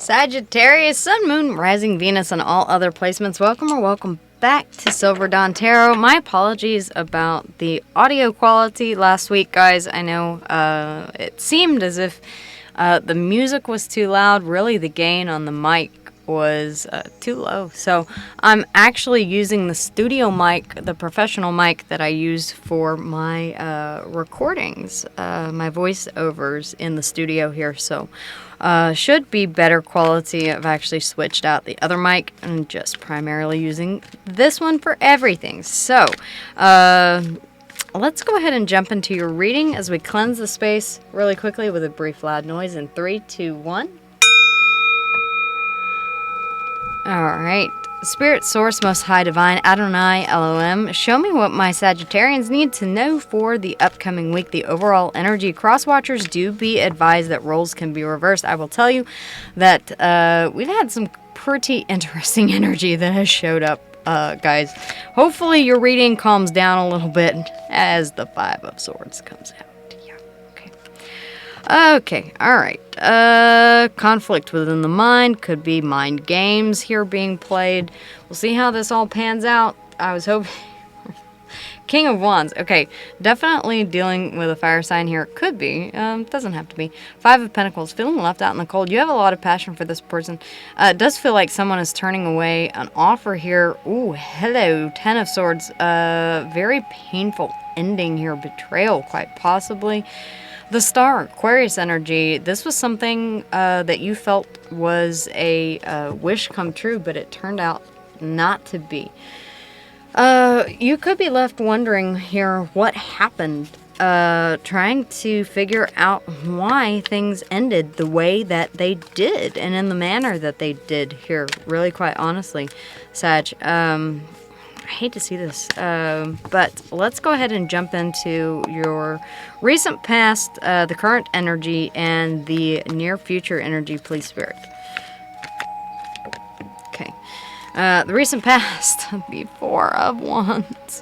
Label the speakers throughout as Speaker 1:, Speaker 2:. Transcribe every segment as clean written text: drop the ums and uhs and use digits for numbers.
Speaker 1: Sagittarius, Sun, Moon, Rising, Venus, and all other placements. Welcome or welcome back to Silver Dawn Tarot. My apologies about the audio quality last week, guys. I know it seemed as if the music was too loud. Really, the gain on the mic was too low. So I'm actually using the studio mic, the professional mic that I use for my recordings, my voiceovers in the studio here. So should be better quality. I've actually switched out the other mic and just primarily using this one for everything. So let's go ahead and jump into your reading as we cleanse the space really quickly with a brief loud noise in 3, 2, 1. Alright, Spirit, Source, Most High, Divine, Adonai, Elohim, show me what my Sagittarians need to know for the upcoming week, the overall energy. Cross-watchers, do be advised that roles can be reversed. I will tell you that we've had some pretty interesting energy that has showed up, guys. Hopefully your reading calms down a little bit as the Five of Swords comes out. Okay, alright. Conflict within the mind. Could be mind games here being played. We'll see how this all pans out. I was hoping... King of Wands. Okay, definitely dealing with a fire sign here. Could be. Doesn't have to be. Five of Pentacles. Feeling left out in the cold. You have a lot of passion for this person. It does feel like someone is turning away an offer here. Ooh, hello. Ten of Swords. Very painful ending here. Betrayal, quite possibly. The Star, Aquarius energy. This was something that you felt was a wish come true, but it turned out not to be. You could be left wondering here what happened, trying to figure out why things ended the way that they did and in the manner that they did here, really quite honestly, Sag. I hate to see this, but let's go ahead and jump into your recent past, the current energy, and the near future energy, please, Spirit. Okay. The recent past, the Four of Wands.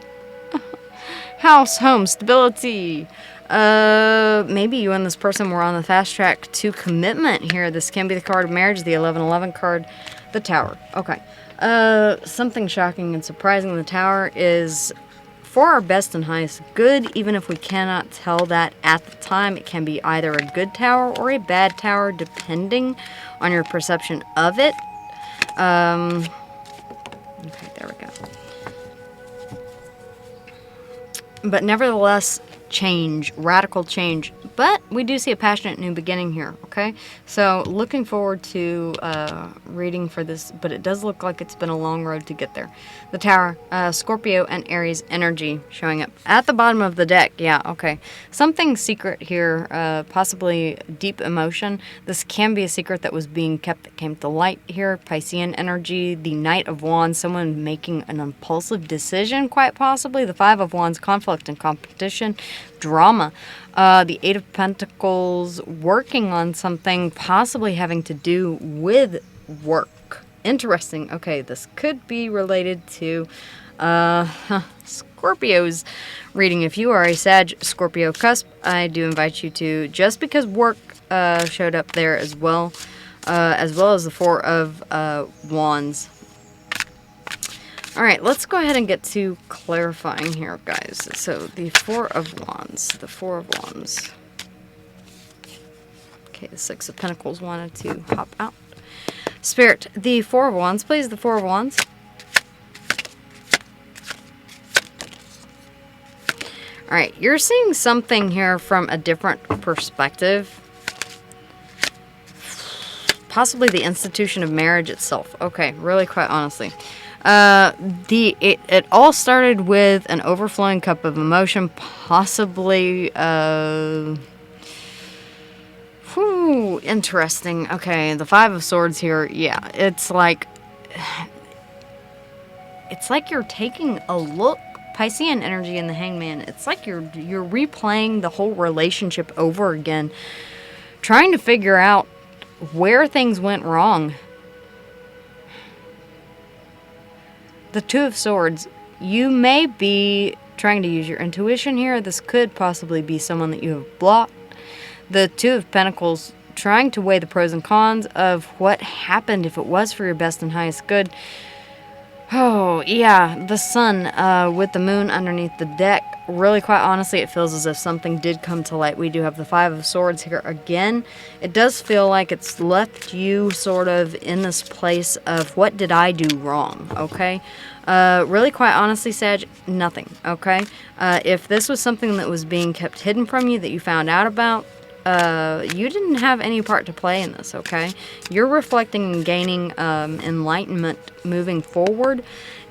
Speaker 1: House, home, stability. Maybe you and this person were on the fast track to commitment here. This can be the card of marriage, the 1111 card, the Tower. Okay. Something shocking and surprising. The Tower is for our best and highest good, even if we cannot tell that at the time. It can be either a good tower or a bad tower, depending on your perception of it. Okay, there we go. But nevertheless, change, radical change. But we do see a passionate new beginning here, okay? So looking forward to reading for this, but it does look like it's been a long road to get there. The Tower, Scorpio and Aries energy showing up at the bottom of the deck. Yeah, okay. Something secret here, possibly deep emotion. This can be a secret that was being kept that came to light here. Piscean energy, the Knight of Wands, someone making an impulsive decision, quite possibly. The Five of Wands, conflict and competition, drama. The Eight of Pentacles, working on something possibly having to do with work. Interesting. Okay, this could be related to Scorpio's reading. If you are a Sag Scorpio cusp, I do invite you to, just because work showed up there as well as the Four of Wands. All right, let's go ahead and get to clarifying here, guys. So the Four of Wands, the Four of Wands. Okay, the Six of Pentacles wanted to hop out. Spirit, the Four of Wands, please, the Four of Wands. All right, you're seeing something here from a different perspective. Possibly the institution of marriage itself. Okay, really quite honestly. It all started with an overflowing cup of emotion, possibly, interesting. Okay, the Five of Swords here, yeah, it's like you're taking a look, Piscean energy in the Hangman, it's like you're replaying the whole relationship over again, trying to figure out where things went wrong. The Two of Swords, you may be trying to use your intuition here. This could possibly be someone that you have blocked. The Two of Pentacles, trying to weigh the pros and cons of what happened if it was for your best and highest good. Oh, yeah, the sun with the moon underneath the deck. Really, quite honestly, it feels as if something did come to light. We do have the Five of Swords here again. It does feel like it's left you sort of in this place of, what did I do wrong, okay? Really, quite honestly, Sag, nothing, okay? If this was something that was being kept hidden from you that you found out about, you didn't have any part to play in this, okay? You're reflecting and gaining enlightenment moving forward.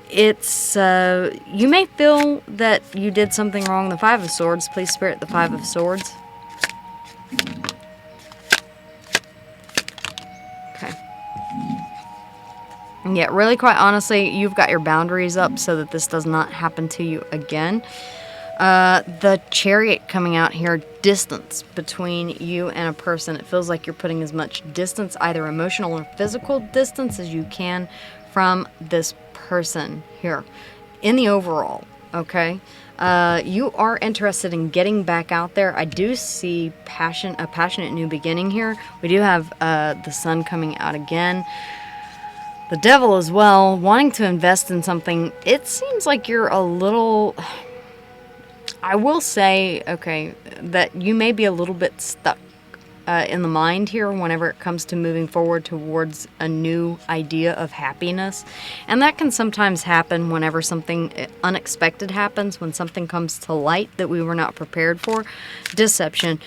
Speaker 1: It's, you may feel that you did something wrong. The Five of Swords, please, Spirit, the Five of Swords. Okay. Yeah, really, quite honestly, you've got your boundaries up so that this does not happen to you again. The Chariot coming out here, distance between you and a person. It feels like you're putting as much distance, either emotional or physical distance, as you can from this person here in the overall, okay? You are interested in getting back out there. I do see a passionate new beginning here. We do have the sun coming out again. The Devil as well, wanting to invest in something. It seems like you're a little... I will say, okay, that you may be a little bit stuck in the mind here whenever it comes to moving forward towards a new idea of happiness. And that can sometimes happen whenever something unexpected happens, when something comes to light that we were not prepared for. Deception,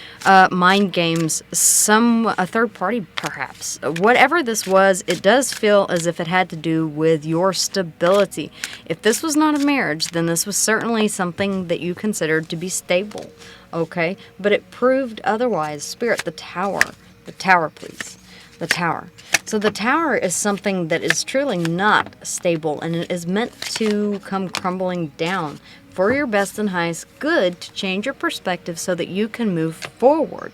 Speaker 1: mind games, a third party perhaps. Whatever this was, it does feel as if it had to do with your stability. If this was not a marriage, then this was certainly something that you considered to be stable. Okay, but it proved otherwise. Spirit, the Tower. The Tower, please. The Tower. So the Tower is something that is truly not stable, and it is meant to come crumbling down for your best and highest good, to change your perspective so that you can move forward.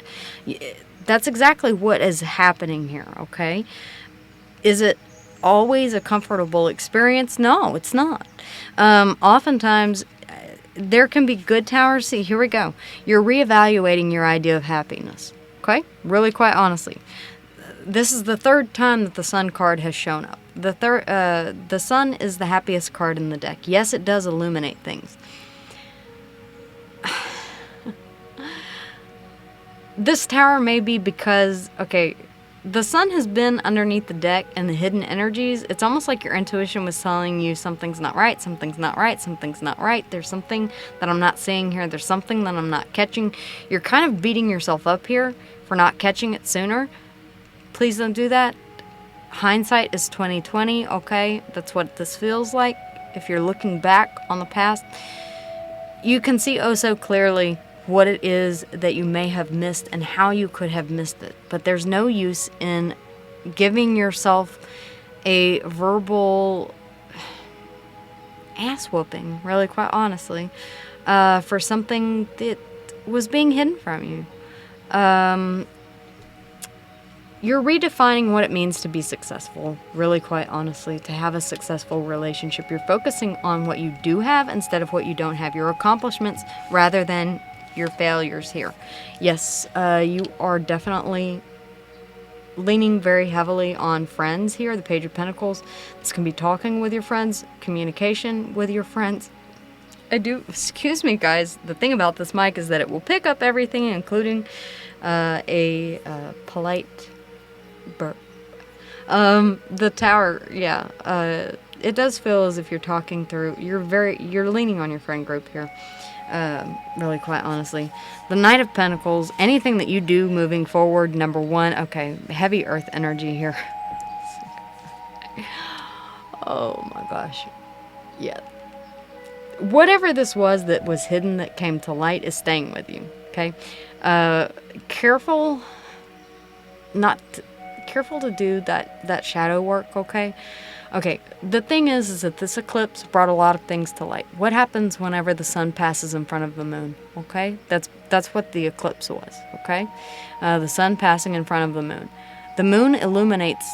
Speaker 1: That's exactly what is happening here, okay? Is it always a comfortable experience? No, it's not. Oftentimes... there can be good towers. See, here we go. You're reevaluating your idea of happiness. Okay? Really, quite honestly. This is the third time that the Sun card has shown up. The Sun is the happiest card in the deck. Yes, it does illuminate things. This tower may be because, okay, the Sun has been underneath the deck and the hidden energies. It's almost like your intuition was telling you something's not right, something's not right, something's not right. There's something that I'm not seeing here. There's something that I'm not catching. You're kind of beating yourself up here for not catching it sooner. Please don't do that. Hindsight is 20/20, okay? That's what this feels like. If you're looking back on the past, you can see oh so clearly what it is that you may have missed and how you could have missed it. But there's no use in giving yourself a verbal ass whooping, really, quite honestly, for something that was being hidden from you. You're redefining what it means to be successful, really, quite honestly, to have a successful relationship. You're focusing on what you do have instead of what you don't have, your accomplishments rather than your failures here. Yes, you are definitely leaning very heavily on friends here, the Page of Pentacles. This can be talking with your friends, communication with your friends. Excuse me guys, the thing about this mic is that it will pick up everything, including a polite burp. The Tower, yeah, it does feel as if you're talking through, you're leaning on your friend group here. Really, quite honestly. The Knight of Pentacles, anything that you do moving forward, number one, okay, heavy earth energy here. Oh my gosh. Yeah. Whatever this was that was hidden that came to light is staying with you, okay? Careful to do that shadow work, okay? Okay, the thing is that this eclipse brought a lot of things to light. What happens whenever the sun passes in front of the moon, okay? That's what the eclipse was, okay? The sun passing in front of the moon. The moon illuminates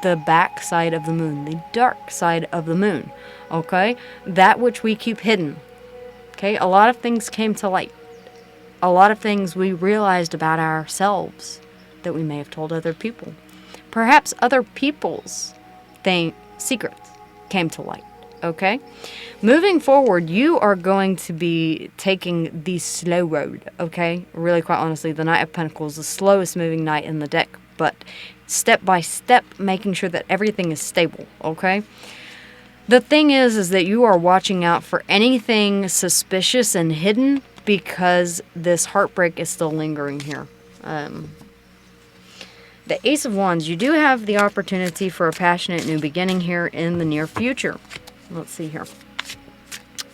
Speaker 1: the back side of the moon, the dark side of the moon, okay? That which we keep hidden, okay? A lot of things came to light. A lot of things we realized about ourselves that we may have told other people. Perhaps other people's secrets came to light. Okay? Moving forward, you are going to be taking the slow road. Okay? Really, quite honestly, the Knight of Pentacles, the slowest moving knight in the deck, but step by step, making sure that everything is stable. Okay? The thing is that you are watching out for anything suspicious and hidden because this heartbreak is still lingering here. The Ace of Wands, you do have the opportunity for a passionate new beginning here in the near future. Let's see here.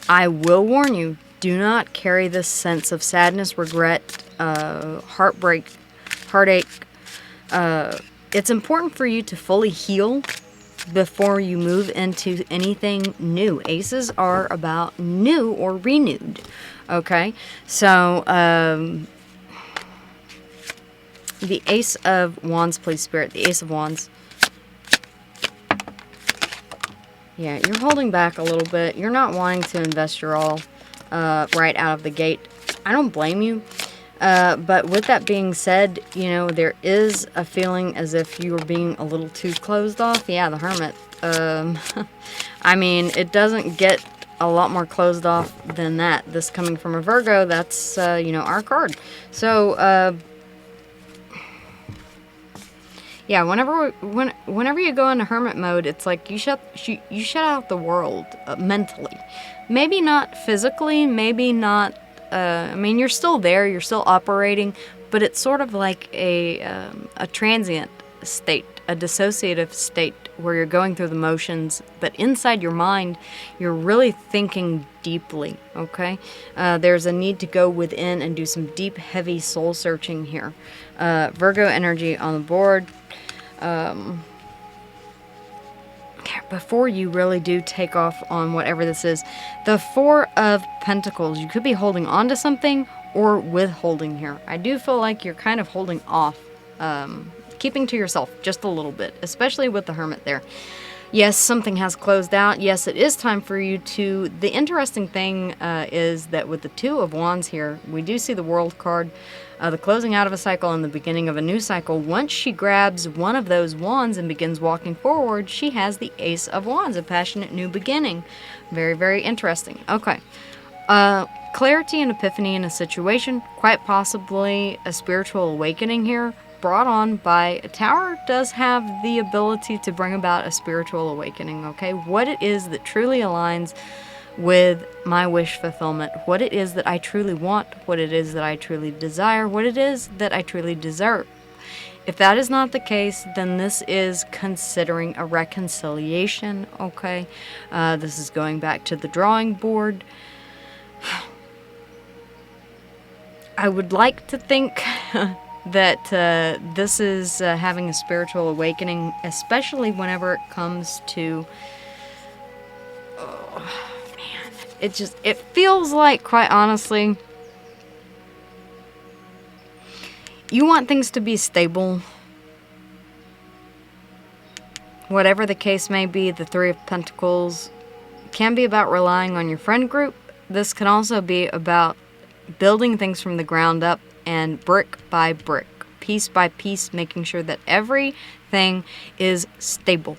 Speaker 1: I will warn you, do not carry this sense of sadness, regret, heartbreak, heartache. It's important for you to fully heal before you move into anything new. Aces are about new or renewed. Okay? So, the Ace of Wands, please, Spirit. The Ace of Wands. Yeah, you're holding back a little bit. You're not wanting to invest your all right out of the gate. I don't blame you. But with that being said, you know, there is a feeling as if you are being a little too closed off. Yeah, the Hermit. I mean, it doesn't get a lot more closed off than that. This coming from a Virgo, that's, you know, our card. So, yeah, whenever you go into hermit mode, it's like you shut out the world mentally. Maybe not physically, maybe not. I mean, you're still there, you're still operating, but it's sort of like a transient state, a dissociative state where you're going through the motions, but inside your mind, you're really thinking deeply. Okay, there's a need to go within and do some deep, heavy soul searching here. Virgo energy on the board. Before you really do take off on whatever this is, the Four of Pentacles, you could be holding on to something or withholding here. I do feel like you're kind of holding off, keeping to yourself just a little bit, especially with the Hermit there. Yes, something has closed out. Yes, it is time for you to... The interesting thing is that with the Two of Wands here, we do see the World card, the closing out of a cycle and the beginning of a new cycle. Once she grabs one of those wands and begins walking forward, she has the Ace of Wands, a passionate new beginning. Very, very interesting. Okay. Clarity and epiphany in a situation, quite possibly a spiritual awakening here, brought on by a Tower does have the ability to bring about a spiritual awakening, okay? What it is that truly aligns with my wish fulfillment, what it is that I truly want, what it is that I truly desire, what it is that I truly deserve. If that is not the case, then this is considering a reconciliation, okay? This is going back to the drawing board. I would like to think that this is having a spiritual awakening, especially whenever it comes to... Oh, man. It feels like, quite honestly, you want things to be stable. Whatever the case may be, the Three of Pentacles can be about relying on your friend group. This can also be about building things from the ground up and brick by brick, piece by piece, making sure that everything is stable,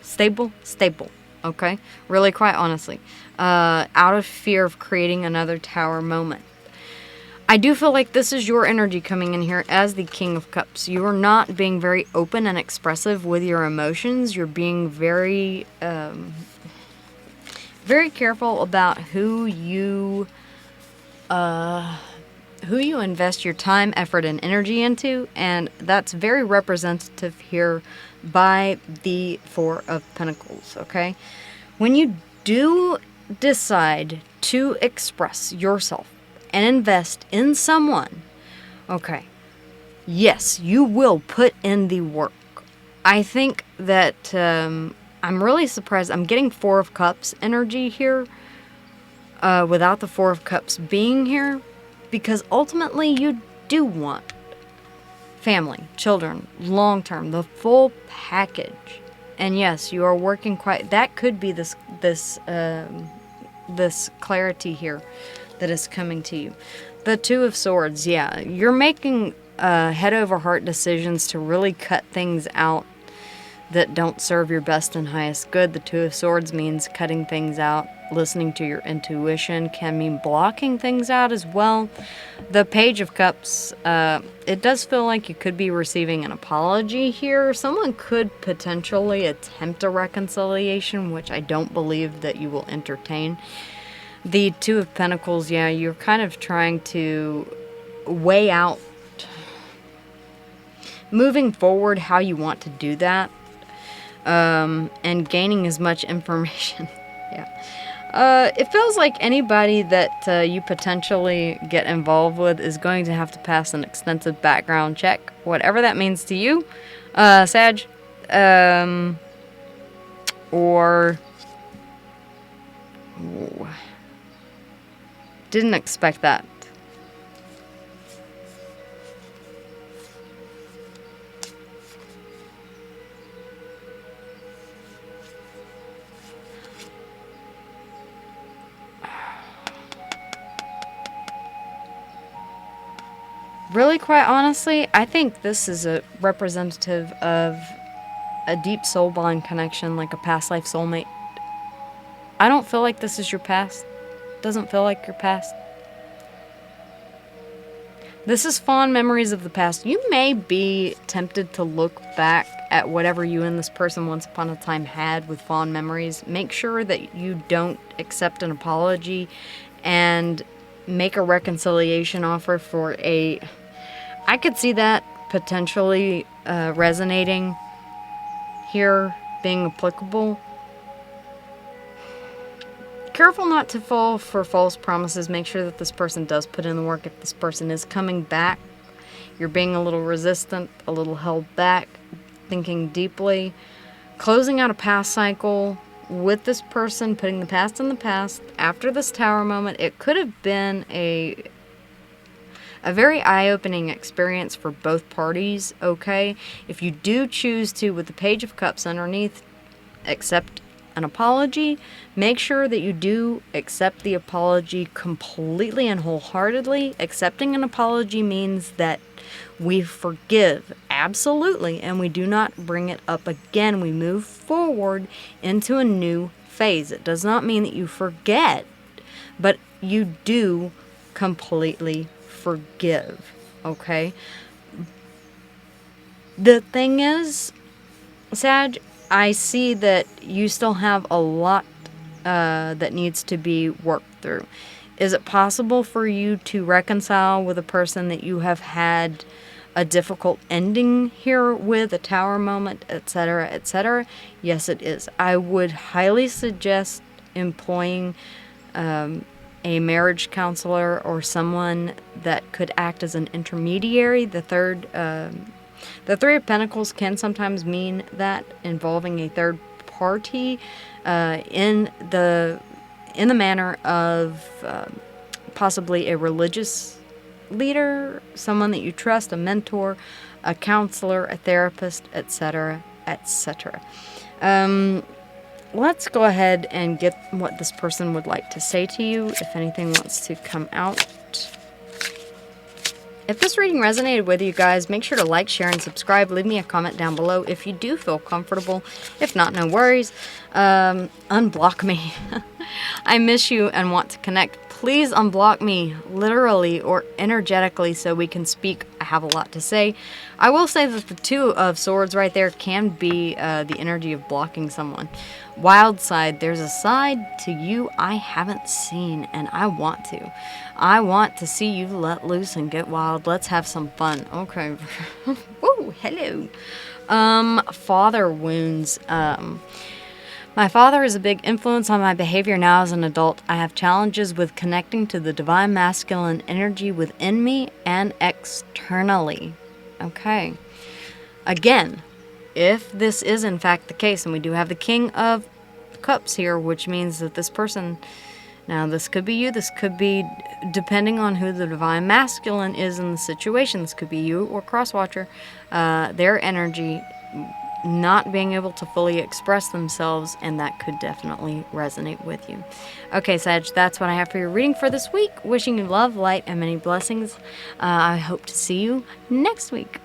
Speaker 1: okay? Really, quite honestly. Out of fear of creating another Tower moment. I do feel like this is your energy coming in here as the King of Cups. You are not being very open and expressive with your emotions. You're being very, very careful about who you invest your time, effort, and energy into, and that's very representative here by the Four of Pentacles, okay? When you do decide to express yourself and invest in someone, okay, yes, you will put in the work. I think that I'm really surprised. I'm getting Four of Cups energy here without the Four of Cups being here, because ultimately you do want family, children, long-term, the full package. And yes, you are working quite... That could be this clarity here. that is coming to you. The Two of Swords, yeah. You're making head over heart decisions to really cut things out that don't serve your best and highest good. The Two of Swords means cutting things out. Listening to your intuition can mean blocking things out as well. The Page of Cups, it does feel like you could be receiving an apology here. Someone could potentially attempt a reconciliation, which I don't believe that you will entertain. The Two of Pentacles, yeah, you're kind of trying to weigh out moving forward how you want to do that, and gaining as much information. Yeah. It feels like anybody that you potentially get involved with is going to have to pass an extensive background check, whatever that means to you, Sag. Or... Ooh, didn't expect that. Really, quite honestly, I think this is a representative of a deep soul bond connection, like a past life soulmate. I don't feel like this is your past. Doesn't feel like your past. This is fond memories of the past. You may be tempted to look back at whatever you and this person once upon a time had with fond memories. Make sure that you don't accept an apology and make a reconciliation offer for a... I could see that potentially resonating here, being applicable. Careful not to fall for false promises. Make sure that this person does put in the work. If this person is coming back, you're being a little resistant, a little held back, thinking deeply, closing out a past cycle with this person, putting the past in the past. After this Tower moment, it could have been a very eye-opening experience for both parties, okay? If you do choose to, with the Page of Cups underneath, accept an apology, make sure that you do accept the apology completely and wholeheartedly. Accepting an apology means that we forgive, absolutely, and we do not bring it up again. We move forward into a new phase. It does not mean that you forget, but you do completely forgive, okay? The thing is, Sag, I see that you still have a lot that needs to be worked through. Is it possible for you to reconcile with a person that you have had a difficult ending here with, a Tower moment, etc., etc.? Yes, it is. I would highly suggest employing a marriage counselor or someone that could act as an intermediary. The Three of Pentacles can sometimes mean that, involving a third party in the manner of possibly a religious leader, someone that you trust, a mentor, a counselor, a therapist, etc., etc. Let's go ahead and get what this person would like to say to you, if anything wants to come out. If this reading resonated with you guys, make sure to like, share, and subscribe. Leave me a comment down below if you do feel comfortable. If not, no worries. Unblock me. I miss you and want to connect. Please unblock me, literally or energetically, so we can speak. I have a lot to say. I will say that the Two of Swords right there can be the energy of blocking someone. Wild side, there's a side to you I haven't seen, and I want to. I want to see you let loose and get wild. Let's have some fun. Okay. Woo, hello. Father wounds. My father is a big influence on my behavior now as an adult. I have challenges with connecting to the divine masculine energy within me and externally. Okay. Again, if this is in fact the case, and we do have the King of Cups here, which means that this person, now this could be you, this could be, depending on who the divine masculine is in the situation, this could be you or Crosswatcher, their energy not being able to fully express themselves, and that could definitely resonate with you. Okay, Sag, that's what I have for your reading for this week. Wishing you love, light, and many blessings. I hope to see you next week.